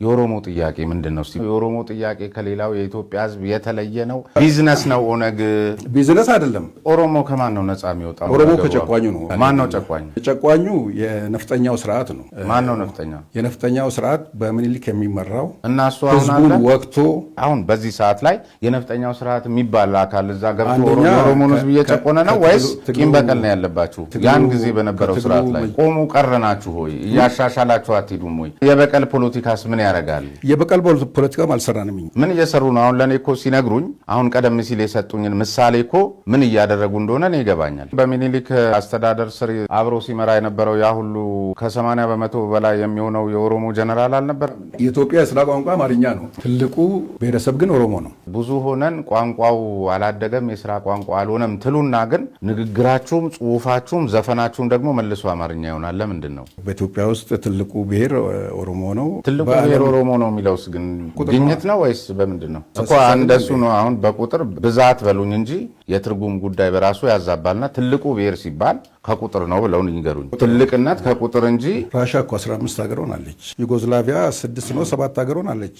የኦሮሞ ጥያቄ ምንድነው? የኦሮሞ ጥያቄ ከሌላው የኢትዮጵያ ሕዝብ የተለየ ነው? ቢዝነስ ነው? ኦነግ ቢዝነስ አይደለም። ኦሮሞ ከማን ነው ነፃ የሚወጣው? ኦሮሞ ከጨቋኙ ነው። ማን ነው ጨቋኙ? ጨቋኙ የነፍጠኛው ስርዓት ነው። ማን ነው ነፍጠኛው? የነፍጠኛው ስርዓት በምኒልክ የሚመራው እና እሱ አሁን ህዝቡን ወቅቶ አሁን በዚህ ሰዓት ላይ የነፍጠኛው ስርዓት የሚባል አካል እዛ ገብቶ ኦሮሞን ሕዝብ እየጨቆነ ነው ወይስ ቂም በቀል ነው ያለባችሁ? ያን ጊዜ በነበረው ስርዓት ላይ ቆሙ ቀረናችሁ ሆይ እያሻሻላችሁ አትሄዱም ወይ? የበቀል ፖለቲካስ ምን ያረጋል? የበቀል ፖለቲካም አልሰራንም። ምን እየሰሩ ነው? አሁን ለኔ እኮ ሲነግሩኝ አሁን ቀደም ሲል የሰጡኝን ምሳሌ እኮ ምን እያደረጉ እንደሆነ ነው ይገባኛል። በሚኒሊክ አስተዳደር ስር አብሮ ሲመራ የነበረው ያ ሁሉ ከ80 በመቶ በላይ የሚሆነው የኦሮሞ ጀነራል አልነበር? የኢትዮጵያ የስራ ቋንቋ አማርኛ ነው። ትልቁ ብሔረሰብ ግን ኦሮሞ ነው። ብዙ ሆነን ቋንቋው አላደገም የስራ ቋንቋ አልሆነም ትሉና ግን ንግግራችሁም ጽሁፋችሁም ዘፈናችሁም ደግሞ መልሶ አማርኛ ይሆናል። ለምንድን ነው? በኢትዮጵያ ውስጥ ትልቁ ብሔር ኦሮሞ ነው። ትልቁ ብሔር ኦሮሞ ነው የሚለውስ ግን ግኝት ነው ወይስ በምንድን ነው? እኮ እንደሱ ነው። አሁን በቁጥር ብዛት በሉኝ እንጂ የትርጉም ጉዳይ በራሱ ያዛባልና ትልቁ ብሔር ሲባል ከቁጥር ነው ብለው ይንገሩኝ። ትልቅነት ከቁጥር እንጂ ራሻ እኮ 15 ሀገር ሆናለች። ዩጎዝላቪያ 6 ነው 7 ሀገር ሆናለች።